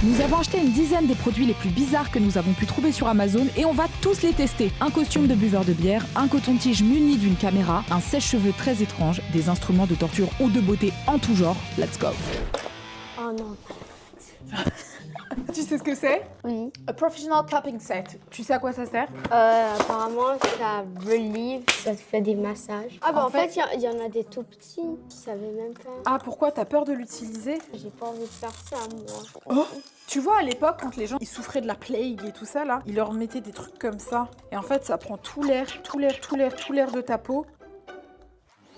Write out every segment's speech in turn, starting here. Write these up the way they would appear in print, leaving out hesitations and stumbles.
Nous avons acheté une dizaine des produits les plus bizarres que nous avons pu trouver sur Amazon et on va tous les tester. Un costume de buveur de bière, un coton-tige muni d'une caméra, un sèche-cheveux très étrange, des instruments de torture ou de beauté en tout genre. Let's go. Oh non. Tu sais ce que c'est? Oui. A professional cupping set. Tu sais à quoi ça sert? Apparemment, ça relieve, ça te fait des massages. Ah bah en fait, il y en a des tout petits. Je savais même pas. Ah, pourquoi? T'as peur de l'utiliser? J'ai pas envie de faire ça, moi. Oh, tu vois, à l'époque, quand les gens ils souffraient de la plague et tout ça, là, ils leur mettaient des trucs comme ça. Et en fait, ça prend tout l'air de ta peau.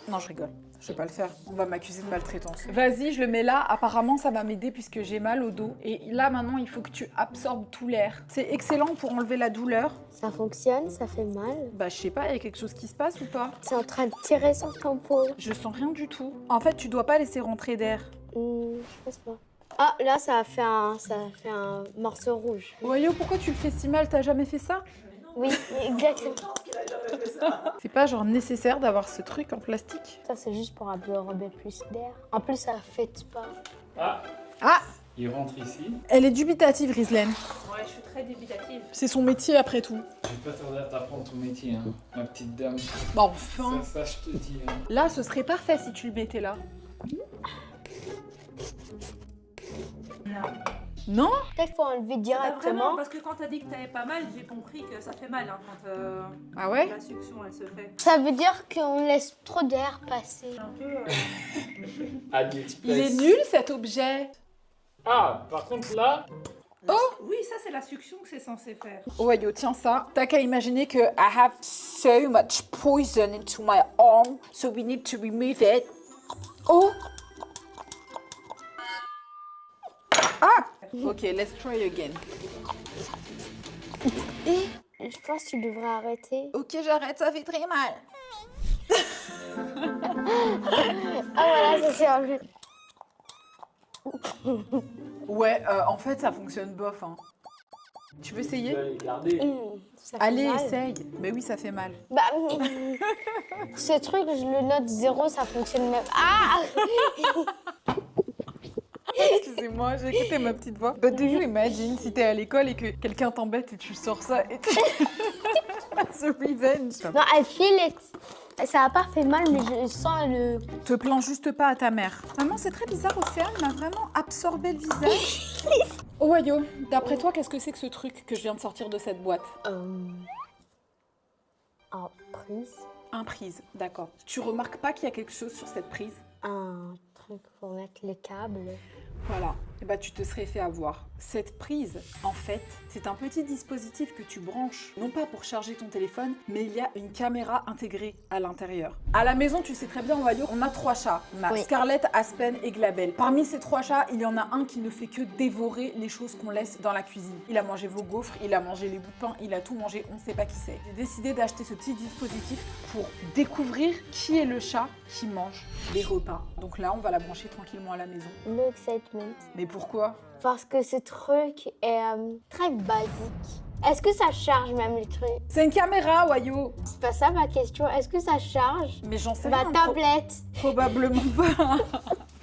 Non, je rigole. Je vais pas le faire. On va m'accuser de maltraitance. Vas-y, je le mets là. Apparemment, ça va m'aider puisque j'ai mal au dos. Et là, maintenant, il faut que tu absorbes tout l'air. C'est excellent pour enlever la douleur. Ça fonctionne, ça fait mal. Bah, je sais pas, il y a quelque chose qui se passe ou pas? C'est en train de tirer sur ton peau. Je sens rien du tout. En fait, tu dois pas laisser rentrer d'air. Je pense pas. Ah, là, ça a fait un morceau rouge. Wayo, pourquoi tu le fais si mal? T'as jamais fait ça? Oui, exactement. C'est pas genre nécessaire d'avoir ce truc en plastique? Ça, c'est juste pour absorber plus d'air. En plus, ça fait pas. Ah! Il rentre ici. Elle est dubitative, Rislaine. Ouais, je suis très dubitative. C'est son métier après tout. Je vais pas tarder à t'apprendre ton métier, hein, ma petite dame. Bah enfin. Ça, je te dis. Hein. Là, ce serait parfait si tu le mettais là. Non? Peut-être qu'il faut enlever Vraiment, directement. parce que quand t'as dit que t'avais pas mal, j'ai compris que ça fait mal hein, quand Ah ouais? la succion elle se fait. Ça veut dire qu'on laisse trop d'air passer. Un peu. AliExpress. Il est nul cet objet. Ah, par contre là, Oui, ça c'est la succion que c'est censé faire. Oh yo, tiens ça. T'as qu'à imaginer que I have so much poison into my arm, so we need to remove it. Oh! Ah! Ok, let's try again. Je pense que tu devrais arrêter. Ok, j'arrête, ça fait très mal. Ah voilà, ça c'est enlevé. Ouais, en fait, ça fonctionne bof. Hein. Tu veux essayer? vous allez garder. Ça fait Allez, mal. essaye. Mais oui, ça fait mal. Bah, ce truc, je le note 0, ça fonctionne même. Ah! Excusez-moi, j'ai écouté ma petite voix. But do you imagine si t'es à l'école et que quelqu'un t'embête et tu sors ça et tu... It's a revenge. Non, I feel it. Ça a pas fait mal, mais je sens le... Te plains juste pas à ta mère. Maman, c'est très bizarre, Océane m'a vraiment absorbé le visage. Oh Wayo, d'après toi, qu'est-ce que c'est que ce truc que je viens de sortir de cette boîte? En prise. Un prise, d'accord. Tu remarques pas qu'il y a quelque chose sur cette prise? Un truc pour mettre les câbles. Voilà, et bah tu te serais fait avoir. Cette prise, en fait, c'est un petit dispositif que tu branches, non pas pour charger ton téléphone, mais il y a une caméra intégrée à l'intérieur. À la maison, tu sais très bien, Wayo, on a 3 chats. On a Oui. Scarlett, Aspen et Glabel. Parmi ces 3 chats, il y en a un qui ne fait que dévorer les choses qu'on laisse dans la cuisine. Il a mangé vos gaufres, il a mangé les bouts de pain, il a tout mangé, on ne sait pas qui c'est. J'ai décidé d'acheter ce petit dispositif pour découvrir qui est le chat qui mange les repas. Donc là, on va la brancher tranquillement à la maison. No excitement. Mais pourquoi? Parce que ce truc est très basique. Est-ce que ça charge même le truc? C'est une caméra, Wayo. C'est pas ça ma question. Est-ce que ça charge? Mais j'en sais Ma rien. tablette. Probablement pas.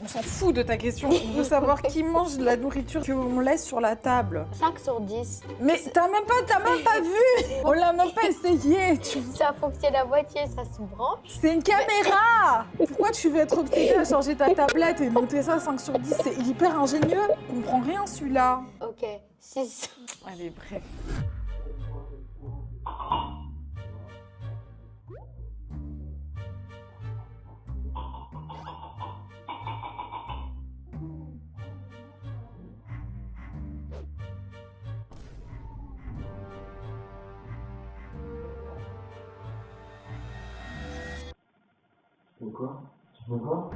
On s'en fout de ta question. On veut savoir qui mange de la nourriture qu'on laisse sur la table. 5 sur 10. Mais t'as même pas vu. On l'a même pas essayé. Ça fonctionne à moitié, ça se branche. C'est une caméra. Pourquoi tu veux être obsédée à changer ta tablette et noter ça 5 sur 10? C'est hyper ingénieux. Je comprends rien celui-là. Ok, 6. Allez, bref. Pourquoi? Tu veux quoi?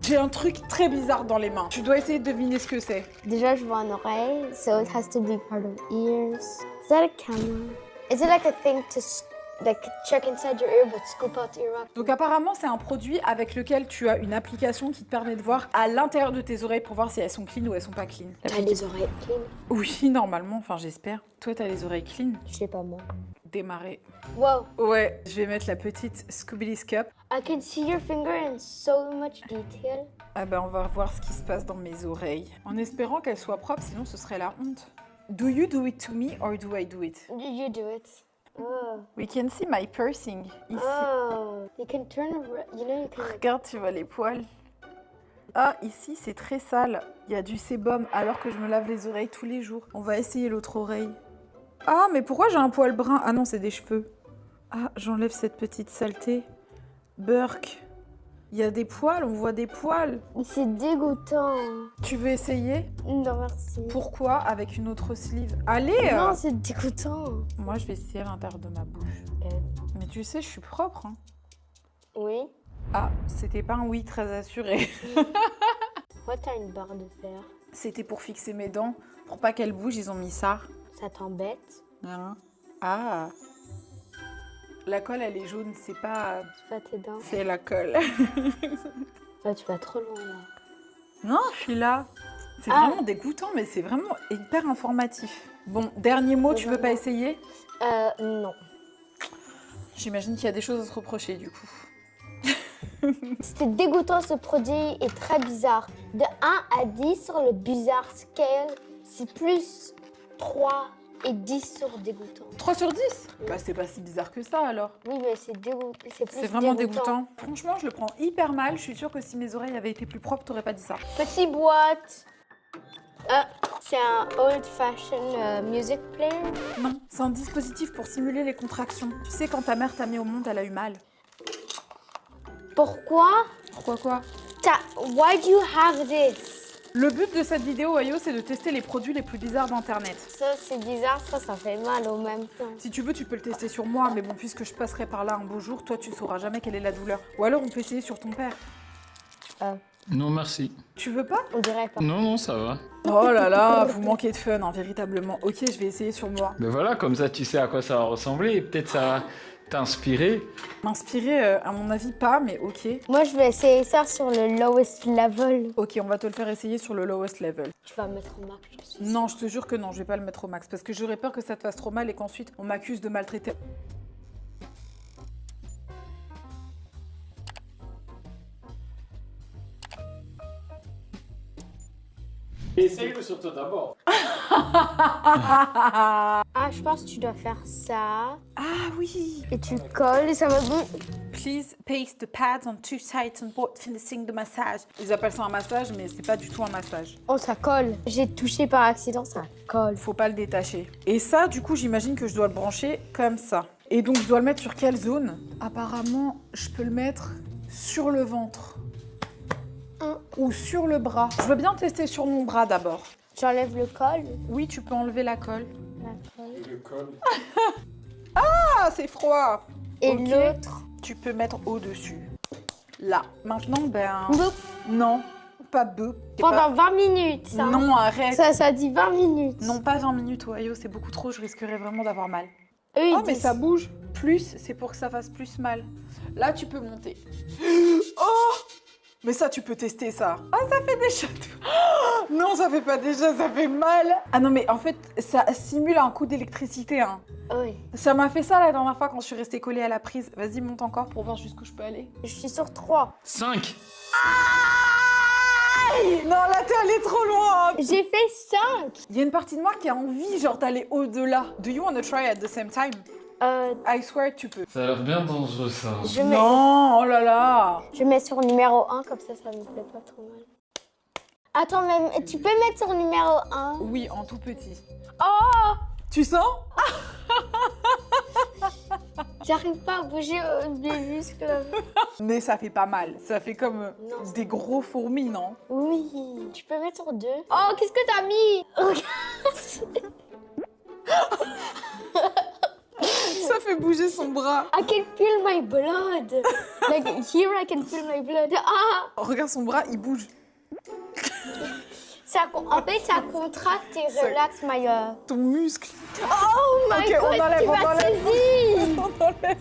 J'ai un truc très bizarre dans les mains. Tu dois essayer de deviner ce que c'est. Déjà, je vois une oreille, so it has to be part of ears. Is that a camera? Is it like a thing to like check inside your ear but scoop out your rock? Donc apparemment, c'est un produit avec lequel tu as une application qui te permet de voir à l'intérieur de tes oreilles pour voir si elles sont clean ou elles sont pas clean. T'as les oreilles clean? Oui, normalement, enfin j'espère. Toi, t'as les oreilles clean? Je sais pas moi. démarrer. Wow, Ouais, je vais mettre la petite Scooby Cup. I can see your finger in so much detail. Ah ben, on va voir ce qui se passe dans mes oreilles. En espérant qu'elles soient propres, sinon ce serait la honte. Do you do it to me or do I do it? You do it. Oh. We can see my piercing. Ici. Oh. You can turn around. You know, you can like... Regarde, tu vois les poils. Ah, ici, c'est très sale. Il y a du sébum alors que je me lave les oreilles tous les jours. On va essayer l'autre oreille. Ah, mais pourquoi j'ai un poil brun? Ah non, c'est des cheveux. Ah, j'enlève cette petite saleté. Burk. Il y a des poils, on voit des poils. Mais c'est dégoûtant. Tu veux essayer? Non, merci. Pourquoi? Avec une autre sleeve. Allez! Non, c'est dégoûtant. Moi, je vais essayer à l'intérieur de ma bouche. Mais tu sais, je suis propre. Hein. Oui. Ah, c'était pas un oui très assuré. Moi, t'as une barre de fer. C'était pour fixer mes dents. Pour pas qu'elles bougent, ils ont mis ça. Ça t'embête? Hein? Ah! La colle, elle est jaune, c'est pas... Tu vas tes dents? C'est la colle. Bah, tu vas trop loin, là. Non, je suis là. C'est Ah. vraiment dégoûtant, mais c'est vraiment hyper informatif. Bon, dernier mot, tu veux pas essayer? Non. J'imagine qu'il y a des choses à se reprocher, du coup. C'était dégoûtant, ce produit est très bizarre. De 1 à 10 sur le bizarre scale, c'est plus 3 et 10 sur dégoûtant. 3 sur 10? Bah, c'est pas si bizarre que ça, alors. Oui, mais c'est dégoûtant. C'est vraiment dégoûtant. Franchement, je le prends hyper mal. Je suis sûre que si mes oreilles avaient été plus propres, t'aurais pas dit ça. Petite boîte. C'est un old-fashioned music player. Non, c'est un dispositif pour simuler les contractions. Tu sais, quand ta mère t'a mis au monde, elle a eu mal. Pourquoi? Pourquoi quoi? Why do you have this? Le but de cette vidéo, Ayo, c'est de tester les produits les plus bizarres d'Internet. Ça, c'est bizarre, ça fait mal au même temps. Si tu veux, tu peux le tester sur moi, mais bon, puisque je passerai par là un beau jour, toi, tu sauras jamais quelle est la douleur. Ou alors, on peut essayer sur ton père. Non, merci. Tu veux pas? On dirait pas. Non, non, ça va. Oh là là, vous manquez de fun, hein, véritablement. Ok, je vais essayer sur moi. Mais voilà, comme ça, tu sais à quoi ça va ressembler. Et peut-être ça va t'inspirer. M'inspirer, à mon avis, pas, mais ok. Moi, je vais essayer ça sur le lowest level. Ok, on va te le faire essayer sur le lowest level. Tu vas mettre au max, je suis sûre. Non, je te jure que non, je vais pas le mettre au max, parce que j'aurais peur que ça te fasse trop mal et qu'ensuite, on m'accuse de maltraiter. Essaye-le sur toi d'abord. Ah, je pense que tu dois faire ça. Ah oui. Et tu colles et ça va... Please paste the pads on two sides and both finishing the massage. Ils appellent ça un massage, mais c'est pas du tout un massage. Oh, ça colle. J'ai touché par accident, ça colle. Faut pas le détacher. Et ça, du coup, j'imagine que je dois le brancher comme ça. Et donc, je dois le mettre sur quelle zone? Apparemment, je peux le mettre sur le ventre. Ou sur le bras. Je veux bien tester sur mon bras d'abord. J'enlève le col. Oui, tu peux enlever la colle. La colle. Le col. Ah, c'est froid. Et Ok. l'autre. Tu peux mettre au-dessus. Là. Maintenant, ben... Boup. Non, pas bœuf. Pendant 20 minutes, ça. Non, arrête. Ça dit 20 minutes. Non, pas 20 minutes, Ohio, c'est beaucoup trop, je risquerais vraiment d'avoir mal. Eux, ils Oh, mais disent- ça bouge. Plus, c'est pour que ça fasse plus mal. Là, tu peux monter. Oh! Mais ça, tu peux tester ça. Ah, ça fait déjà... Oh non, ça fait pas déjà, ça fait mal. Ah non, mais en fait, ça simule un coup d'électricité, hein. Oui. Ça m'a fait ça la dernière fois quand je suis restée collée à la prise. Vas-y, monte encore pour voir jusqu'où je peux aller. Je suis sur 3. 5. Aïe! Non, là, t'es allée trop loin. J'ai fait 5. Il y a une partie de moi qui a envie, genre, d'aller au-delà. Do you want to try at the same time? I swear, tu peux. Ça a l'air bien dangereux, ça. Je mets... Non, oh là là. Je mets sur numéro 1, comme ça me plaît pas trop mal. Attends, même, tu peux mettre sur numéro 1? Oui, en tout petit. Oh! Tu sens? J'arrive pas à bouger mes muscles. Mais ça fait pas mal. Ça fait comme Non. des gros fourmis, non? Oui. Tu peux mettre sur 2? Oh, qu'est-ce que t'as mis? Ça fait bouger son bras. I can feel my blood. Like, here I can feel my blood. Ah! Regarde son bras, il bouge. En fait, ça contracte et relaxe my... Ton muscle. Oh my Ok, on god, enlève, tu on m'as enlève. saisi! On enlève.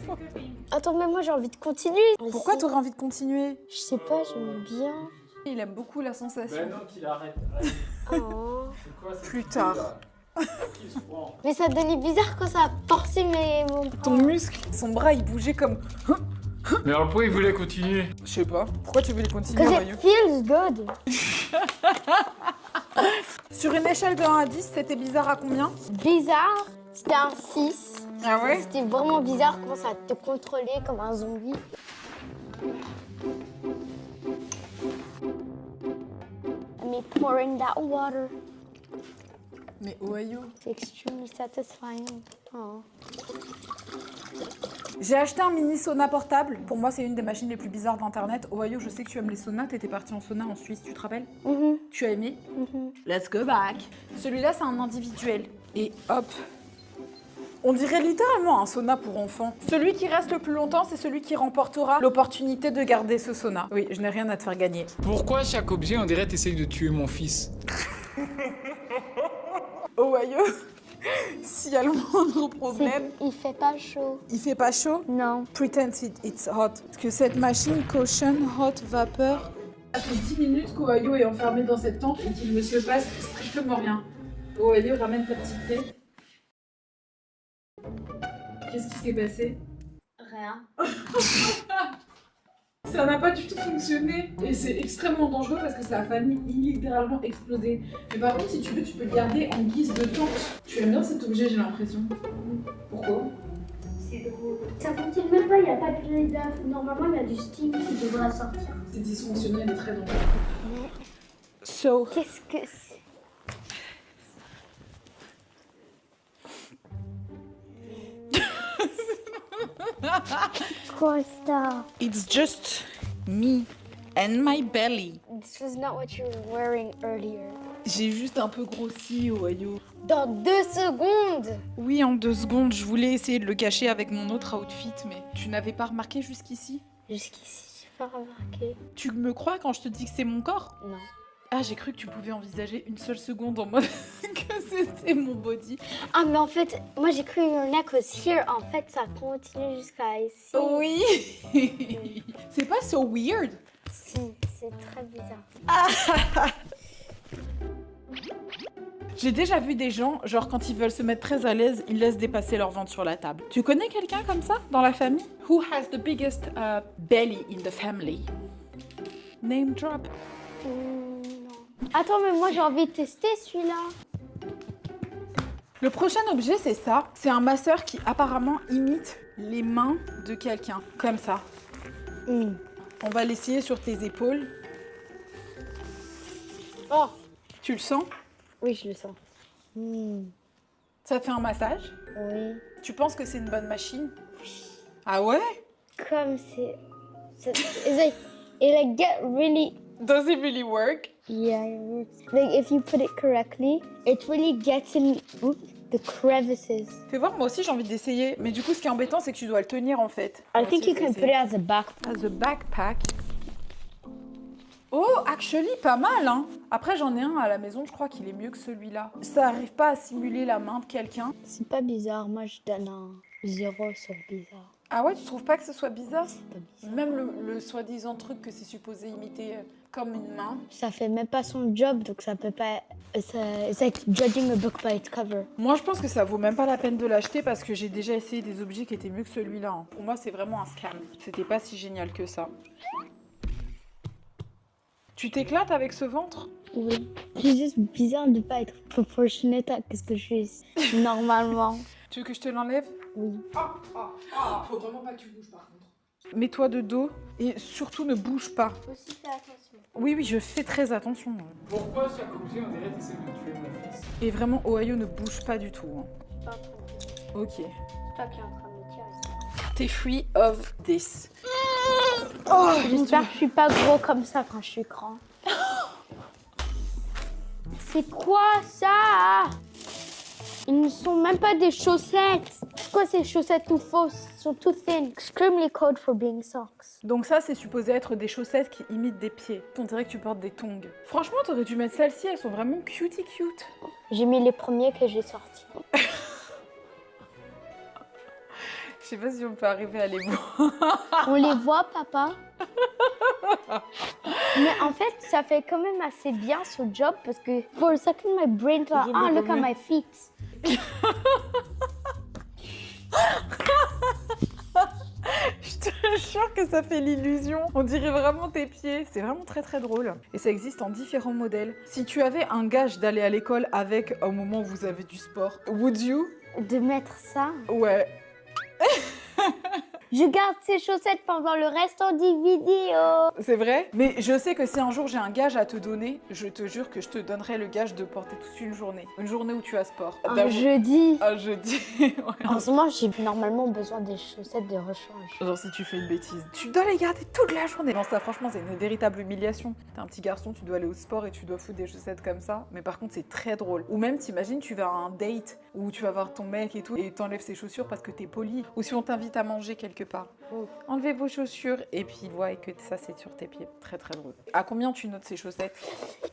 Attends, mais moi j'ai envie de continuer. Pourquoi t'aurais envie de continuer? Je sais pas, j'aime bien. Il aime beaucoup la sensation. Ben non, qu'il arrête. Oh. C'est quoi, cette Plus idée, tard. là Qui se prend? Mais ça devenait bizarre quand ça a forcé mon Ton muscle, son bras, il bougeait comme... Mais alors pourquoi il voulait continuer? Je sais pas. Pourquoi tu voulais continuer, Because Ohio? it feels good. Sur une échelle de 1 à 10, c'était bizarre à combien? Bizarre, c'était un 6. Ah ouais? C'était vraiment bizarre quand ça te contrôlait comme un zombie. Me pouring that water. Mais Ohio... It's extremely satisfying. Oh. J'ai acheté un mini sauna portable. Pour moi, c'est une des machines les plus bizarres d'internet. Ohio, je sais que tu aimes les saunas. T'étais partie en sauna en Suisse, tu te rappelles? Tu as aimé? Let's go back. Celui-là, c'est un individuel. Et hop. On dirait littéralement un sauna pour enfants. Celui qui reste le plus longtemps, c'est celui qui remportera l'opportunité de garder ce sauna. Oui, je n'ai rien à te faire gagner. Pourquoi chaque objet, on dirait t'essayes de tuer mon fils? Ohio, s'il y a le moindre problème, Il fait pas chaud. il fait pas chaud? Non. Pretend it's hot. Parce que cette machine Caution Hot Vapor... Ça fait 10 minutes qu'Ohio est enfermé dans cette tente et qu'il ne se passe strictement rien. Ohio, ramène ta petite tête. Qu'est-ce qui s'est passé? Rien. Ça n'a pas du tout fonctionné et c'est extrêmement dangereux parce que ça a failli littéralement exploser. Mais par contre, si tu veux, tu peux le garder en guise de tente. Tu aimes bien cet objet, j'ai l'impression. Pourquoi? C'est drôle. Ça fonctionne même pas, il n'y a pas de réserve. Normalement, il y a du steam qui devrait sortir. C'est dysfonctionnel et très dangereux. So, Qu'est-ce que c'est? Quoi ça? it's just me and my belly. This was not what you were wearing earlier. J'ai juste un peu grossi, Ohio. Dans 2 secondes! Oui, en 2 secondes, je voulais essayer de le cacher avec mon autre outfit, mais tu n'avais pas remarqué jusqu'ici? Jusqu'ici, j'ai pas remarqué. Tu me crois quand je te dis que c'est mon corps? Non. Ah, j'ai cru que tu pouvais envisager une seule seconde en mode que c'était mon body. Ah, mais en fait, moi j'ai cru your neck was here. En fait, ça continue jusqu'à ici. Oui. C'est pas so weird. Si, c'est très bizarre. J'ai déjà vu des gens, genre quand ils veulent se mettre très à l'aise, ils laissent dépasser leur ventre sur la table. Tu connais quelqu'un comme ça dans la famille? Who has the biggest belly in the family? Name drop. Non. Attends, mais moi j'ai envie de tester celui-là. Le prochain objet, c'est ça. C'est un masseur qui apparemment imite les mains de quelqu'un, comme ça. On va l'essayer sur tes épaules. Oh! Tu le sens? Oui, je le sens. Ça te fait un massage? Oui. Tu penses que c'est une bonne machine? Ah ouais? Comme it get really. Does it really work? Yeah, it works. Like if you put it correctly, it really gets in the crevices. Fais voir, moi aussi j'ai envie d'essayer. Mais du coup, ce qui est embêtant, c'est que tu dois le tenir en fait. I think you can put it as a backpack. As a backpack. Oh, actually, pas mal, hein. Après, j'en ai un à la maison, je crois qu'il est mieux que celui-là. Ça arrive pas à simuler la main de quelqu'un. C'est pas bizarre, moi je donne un 0 sur bizarre. Ah ouais, tu trouves pas que ce soit bizarre? C'est pas bizarre. Même le soi-disant truc que c'est supposé imiter comme une main. Ça fait même pas son job, donc ça peut pas. It's like judging a book by its cover. Moi, je pense que ça vaut même pas la peine de l'acheter parce que j'ai déjà essayé des objets qui étaient mieux que celui-là, hein. Pour moi, c'est vraiment un scam. C'était pas si génial que ça. Tu t'éclates avec ce ventre? Oui. C'est juste bizarre de pas être proportionnate à ce que je suis normalement. Tu veux que je te l'enlève? Oui. Faut vraiment pas que tu bouges par contre. Mets-toi de dos et surtout ne bouge pas. Aussi fais attention. Oui, je fais très attention. Pourquoi chaque objet, on dirait t'essayes de tuer mon fils? Et vraiment, Ohio ne bouge pas du tout, hein. Pas trop. Ok. C'est toi qui es en train de me tirer. T'es free of this. J'espère que je suis pas gros comme ça quand je suis grand. C'est quoi ça? Ils ne sont même pas des chaussettes. C'est quoi ces chaussettes tout fausses? Ils sont tout thin. Extremely cold for being socks. Donc ça, c'est supposé être des chaussettes qui imitent des pieds. On dirait que tu portes des tongs. Franchement, t'aurais dû mettre celles-ci, elles sont vraiment cutie cute. J'ai mis les premiers que j'ai sortis. sais pas si on peut arriver à les voir. On les voit, papa? Mais en fait, ça fait quand même assez bien ce job parce que for a second, my brain thought, ah, look at my feet. Je te jure que ça fait l'illusion. On dirait vraiment tes pieds. C'est vraiment très très drôle. Et ça existe en différents modèles. Si tu avais un gage d'aller à l'école avec au moment où vous avez du sport, would you? De mettre ça. Ouais. Je garde ces chaussettes pendant le restant des vidéos. C'est vrai? Mais je sais que si un jour j'ai un gage à te donner, je te jure que je te donnerai le gage de porter toute une journée. Une journée où tu as sport. Un jeudi. Un jeudi. Ouais. En ce moment, j'ai normalement besoin des chaussettes de rechange. Genre si tu fais une bêtise, tu dois les garder toute la journée. Non, ça franchement c'est une véritable humiliation. T'es un petit garçon, tu dois aller au sport et tu dois foutre des chaussettes comme ça. Mais par contre c'est très drôle. Ou même t'imagines tu vas à un date où tu vas voir ton mec et tout et t'enlèves ses chaussures parce que t'es poli. Ou si on t'invite à manger quelque part. Enlevez vos chaussures et puis il voit que ça c'est sur tes pieds. Très très drôle. À combien tu notes ces chaussettes?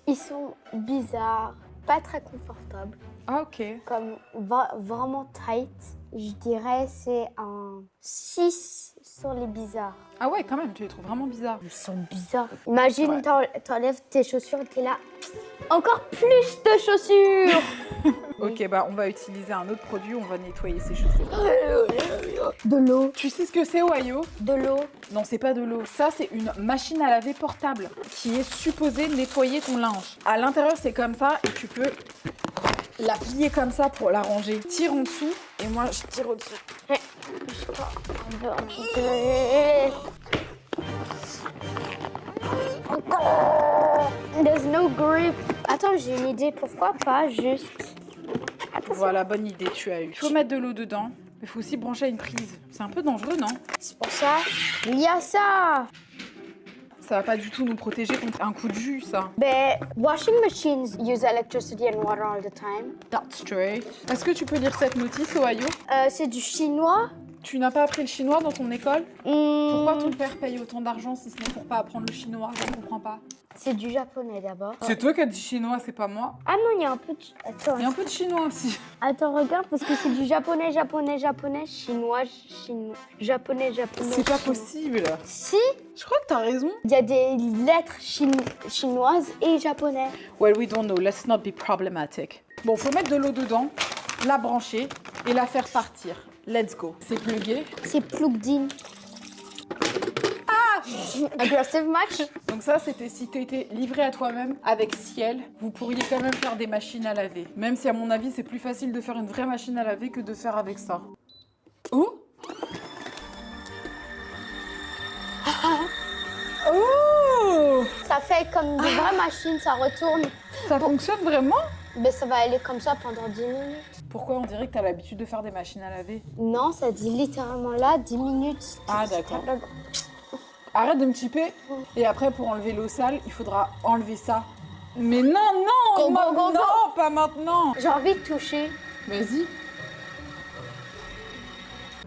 Ils sont bizarres, pas très confortables, Ah ok. comme vraiment tight. Je dirais c'est un 6 sur les bizarres. Ah ouais quand même, tu les trouves vraiment bizarres. Ils sont bizarres. Imagine, Ouais. t'enlèves tes chaussures et t'es là. Encore plus de chaussures. Ok bah on va utiliser un autre produit, on va nettoyer ces chaussettes. De l'eau. Tu sais ce que c'est Ohio? De l'eau. Non, c'est pas de l'eau. Ça, c'est une machine à laver portable qui est supposée nettoyer ton linge. À l'intérieur, c'est comme ça et tu peux la plier comme ça pour la ranger. Tire en dessous et moi, je tire au-dessus. There's no grip. Attends, j'ai une idée. Pourquoi pas juste... Voilà, bonne idée, tu as eu. Il faut mettre de l'eau dedans. Il faut aussi brancher à une prise. C'est un peu dangereux, non? C'est pour ça. Il y a ça. Ça va pas du tout nous protéger contre un coup de jus, ça. Ben, washing machines use electricity and water all the time. That's straight. Est-ce que tu peux lire cette notice, Ohio? C'est du chinois. Tu n'as pas appris le chinois dans ton école? Pourquoi ton père paye autant d'argent si ce n'est pour pas apprendre le chinois? Je ne comprends pas. C'est du japonais d'abord. C'est toi qui as dit chinois, c'est pas moi. Ah non, il y a un peu de... Attends, Il y a un peu de chinois aussi. attends, regarde, parce que c'est du japonais, japonais, japonais, chinois, chinois, japonais, japonais. C'est pas chinois. possible. Si, Je crois que t'as raison. il y a des lettres chinoises et japonais. Well, we don't know. Let's not be problematic. Bon, faut mettre de l'eau dedans, la brancher et la faire partir. Let's go. C'est plugué. C'est plugged in. Ah Aggressive match. Donc ça, c'était si t'étais livré à toi-même avec Ciel, vous pourriez quand même faire des machines à laver. Même si à mon avis, c'est plus facile de faire une vraie machine à laver que de faire avec ça. Oh Oh Ça fait comme des vraies machines, ça retourne. Ça fonctionne vraiment? Mais ça va aller comme ça pendant 10 minutes. Pourquoi on dirait que t'as l'habitude de faire des machines à laver? Non, ça dit littéralement là 10 minutes. Ah, d'accord. Arrête de me typer. Et après, pour enlever l'eau sale, il faudra enlever ça. Mais non, non, Go, go, go, go. non, pas maintenant. J'ai envie de toucher. Vas-y.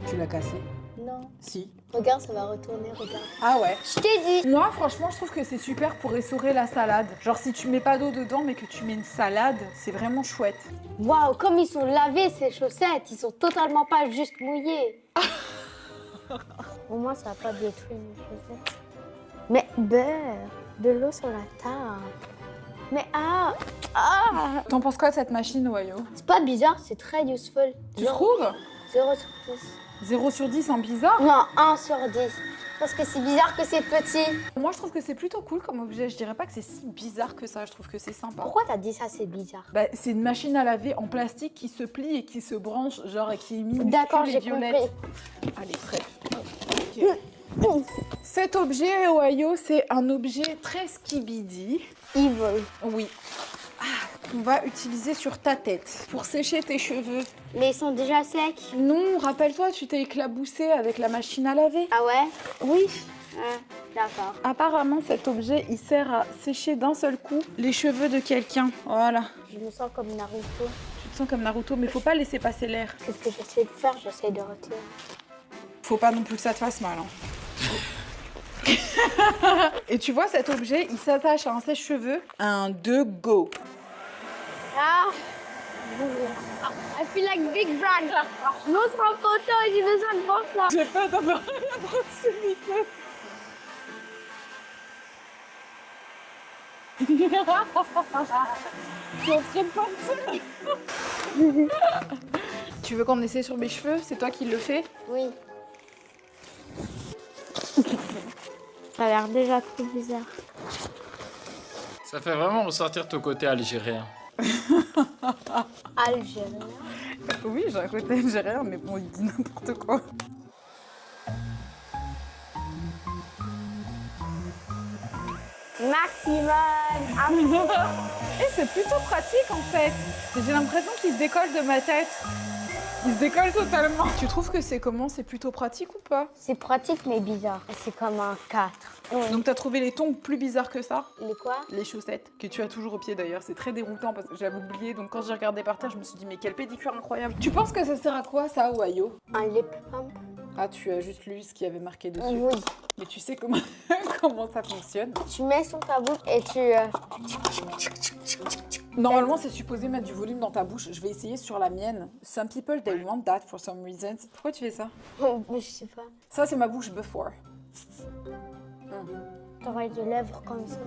Tu l'as cassé? Non. Si. Regarde, ça va retourner, regarde. Ah ouais. Je t'ai dit. Moi, franchement, je trouve que c'est super pour essorer la salade. Genre, si tu mets pas d'eau dedans, mais que tu mets une salade, c'est vraiment chouette. Waouh, comme ils sont lavés ces chaussettes, ils sont totalement pas juste mouillés. Au moins, ça va pas détruire mes chaussettes. Mais beurre, de l'eau sur la table. Mais ah, T'en penses quoi de cette machine, Ohio? c'est pas bizarre, c'est très useful. Tu trouves? 0 sur 10. 0 sur 10 en bizarre? Non, 1 sur 10. Parce que c'est bizarre que c'est petit. Moi, je trouve que c'est plutôt cool comme objet. Je dirais pas que c'est si bizarre que ça. Je trouve que c'est sympa. Pourquoi t'as dit ça, c'est bizarre? Bah, c'est une machine à laver en plastique qui se plie et qui se branche, genre, et qui est minuscule D'accord, et j'ai violette. compris. Allez, bref. Ok. Cet objet, Ohio, c'est un objet très skibidi. Evil. Oui. Qu'on va utiliser sur ta tête pour sécher tes cheveux. Mais ils sont déjà secs. Non, rappelle-toi, tu t'es éclaboussé avec la machine à laver. Ah ouais? Oui. D'accord. Apparemment, cet objet, il sert à sécher d'un seul coup les cheveux de quelqu'un. Voilà. Je me sens comme Naruto. Tu te sens comme Naruto, mais faut pas laisser passer l'air. Qu'est-ce que j'essaie de faire? J'essaie de retirer. Faut pas non plus que ça te fasse mal. Hein. Et tu vois, cet objet, il s'attache à un sèche-cheveux. 1, 2, go. Ah! I feel like Big Brad. Montre en photo, j'ai besoin de voir ça. J'ai pas d'avoir rien de ce micro. Tu es en train de partir. Tu veux qu'on essaie sur mes cheveux? C'est toi qui le fais? Oui. Ça a l'air déjà trop bizarre. Ça fait vraiment ressortir ton côté algérien. Algérien. Oui, j'ai un côté algérien, mais bon, il dit n'importe quoi. Maximum. Et c'est plutôt pratique en fait. J'ai l'impression qu'il se décolle de ma tête. Il se décolle totalement. Tu trouves que c'est comment? C'est plutôt pratique ou pas? C'est pratique mais bizarre. C'est comme un 4. Donc t'as trouvé les tongs plus bizarres que ça? Les quoi? Les chaussettes, que tu as toujours au pied d'ailleurs. C'est très déroutant parce que j'avais oublié. Donc quand j'ai regardé par terre, je me suis dit mais quel pédicure incroyable. Tu penses que ça sert à quoi ça, Ohio? Un lip pump? Ah, tu as juste lu ce qui avait marqué dessus. Oui. Mais tu sais comment, comment ça fonctionne? Tu mets sur ta bouche et tu... Normalement, c'est supposé mettre du volume dans ta bouche. Je vais essayer sur la mienne. Some people, they want that for some reasons. Pourquoi tu fais ça? Je sais pas. Ça, c'est ma bouche before. T'aurais des lèvres comme ça.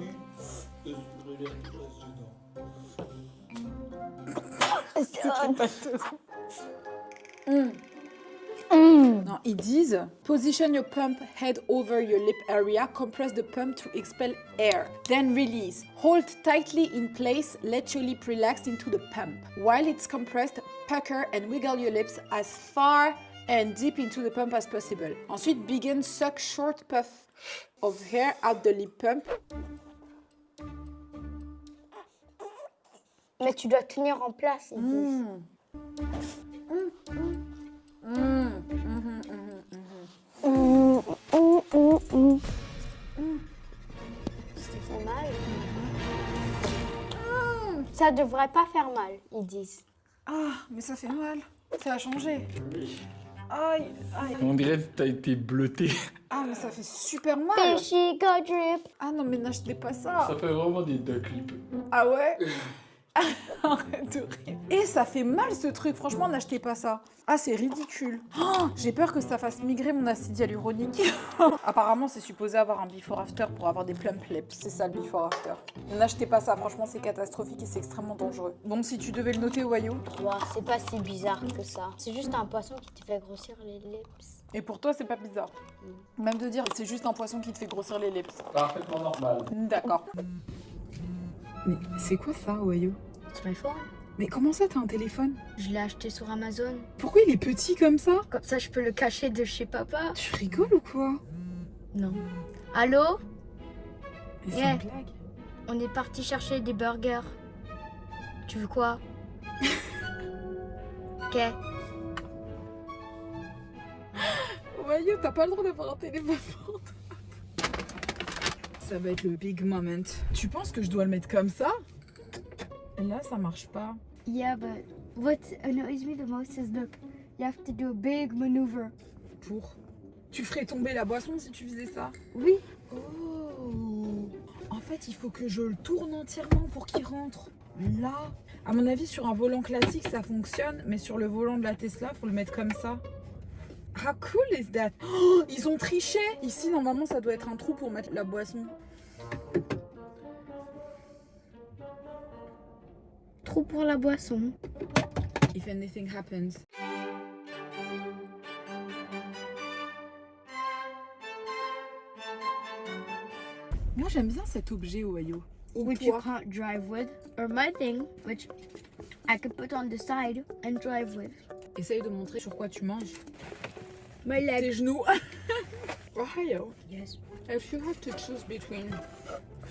Non, ils disent position your pump head over your lip area, compress the pump to expel air, then release. Hold tightly in place, let your lip relax into the pump. While it's compressed, pucker and wiggle your lips as far and deep into the pump as possible. Ensuite, begin suck short puff of air out the lip pump. Mais tu dois tenir en place. Ils disent. Ça fait mal. Ça devrait pas faire mal, ils disent. Ah, mais ça fait mal. Ça a changé. Aïe, aïe. On dirait que t'as été bleuté. Ah, mais ça fait super mal. Fishy go drip. Ah non, mais n'achetez pas ça. Ça fait vraiment des duck lips. Ah ouais? Arrête de rire. Et ça fait mal ce truc, franchement n'achetez pas ça. Ah c'est ridicule. Oh, j'ai peur que ça fasse migrer mon acide hyaluronique. Apparemment c'est supposé avoir un before after pour avoir des plump lips. C'est ça le before after. N'achetez pas ça, franchement c'est catastrophique et c'est extrêmement dangereux. Bon si tu devais le noter Ohio. Wow, c'est pas si bizarre que ça. C'est juste un poisson qui te fait grossir les lips. Et pour toi c'est pas bizarre. Même de dire c'est juste un poisson qui te fait grossir les lips. Parfaitement normal. D'accord. Mais c'est quoi ça Ohio? C'est mon phone. Mais comment ça t'as un téléphone? Je l'ai acheté sur Amazon. Pourquoi il est petit comme ça? Comme ça, je peux le cacher de chez papa. Tu rigoles ou quoi? Non. Allô? Mais c'est Yeah. une blague. On est parti chercher des burgers. Tu veux quoi? Ok. Ohio, t'as pas le droit d'avoir un téléphone. Ça va être le big moment. Tu penses que je dois le mettre comme ça? Là, ça marche pas. Yeah, but what annoys me the most is look, you have to do a big maneuver. Pour. Tu ferais tomber la boisson si tu faisais ça? Oui. Oh. En fait, il faut que je le tourne entièrement pour qu'il rentre. Là. À mon avis, sur un volant classique, ça fonctionne. Mais sur le volant de la Tesla, faut le mettre comme ça. How cool is that? Oh, ils ont triché. Ici, normalement, ça doit être un trou pour mettre la boisson. Trou pour la boisson. If anything happens. Moi, j'aime bien cet objet, Ohio. Which you can't drive with. Or my thing, which I could put on the side and drive with. Essaye de montrer sur quoi tu manges. My leg. Tes genoux. Ohio, Yes. if you have to choose between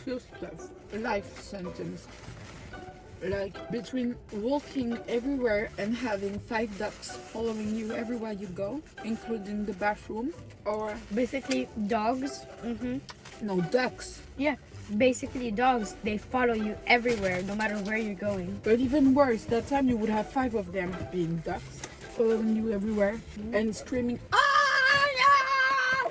few stuff, life sentence, like between walking everywhere and having 5 ducks following you everywhere you go, including the bathroom, or Basically, dogs. no ducks. Yeah. Basically, dogs. They follow you everywhere, no matter where you're going. But even worse, that time you would have 5 of them being ducks, following you everywhere and screaming, "Ah, yeah!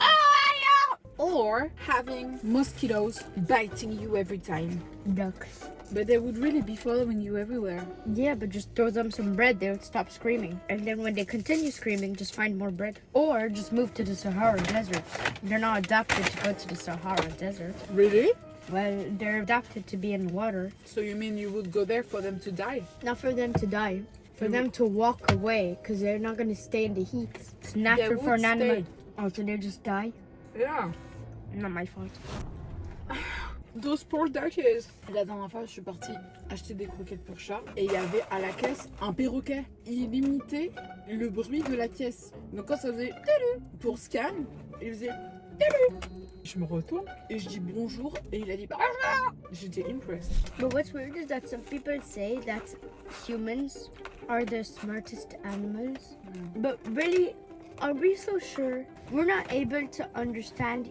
Ah, yeah!" Or having mosquitoes biting you every time. Ducks. But they would really be following you everywhere. Yeah, but just throw them some bread, they would stop screaming. And then when they continue screaming, just find more bread. Or just move to the Sahara Desert. They're not adapted to go to the Sahara Desert. Really? Well, they're adapted to be in water. So you mean you would go there for them to die? Not for them to die. For them to walk away, because they're not going to stay in the heat. It's natural for an animal. Oh, so they just die? Yeah. Not my fault. Those poor duckies. La dernière fois, je suis partie acheter des croquettes pour chat et il y avait à la caisse un perroquet. Il imitait le bruit de la caisse. Donc quand ça faisait télé pour scan, il faisait télé. Je me retourne et je dis bonjour et il a dit bonjour. J'étais impressed. But what's weird is that some people say that humans are the smartest animals. But really, are we so sure? We're not able to understand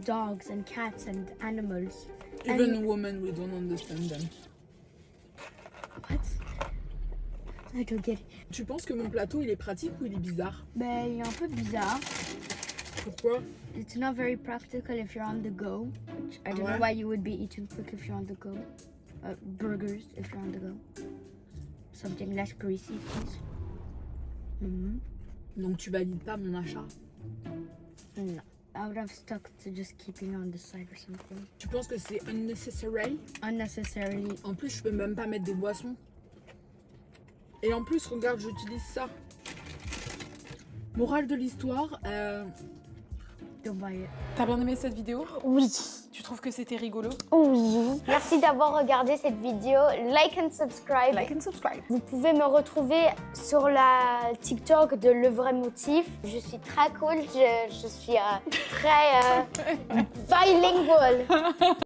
dogs and cats and animals. Even women, we don't understand them. What? I don't get it. Tu penses que mon plateau il est pratique ou il est bizarre? Ben, il est un peu bizarre. Pourquoi? It's not very practical if you're on the go. I don't know why you would be eating quick if you're on the go. Burgers if you're on the go. Something less greasy, please. Donc tu valides pas mon achat? No. I would have stuck to just keeping on the side or something. Tu penses que c'est unnecessary? Unnecessarily. En plus, je peux même pas mettre des boissons. Et en plus, regarde, j'utilise ça. Morale de l'histoire. Don't buy it. T'as bien aimé cette vidéo? Oui. Tu trouves que c'était rigolo? Oui. Merci d'avoir regardé cette vidéo. Like and subscribe. Like and subscribe. Vous pouvez me retrouver sur la TikTok de Le Vrai Motif. Je suis très cool. Je suis très bilingual.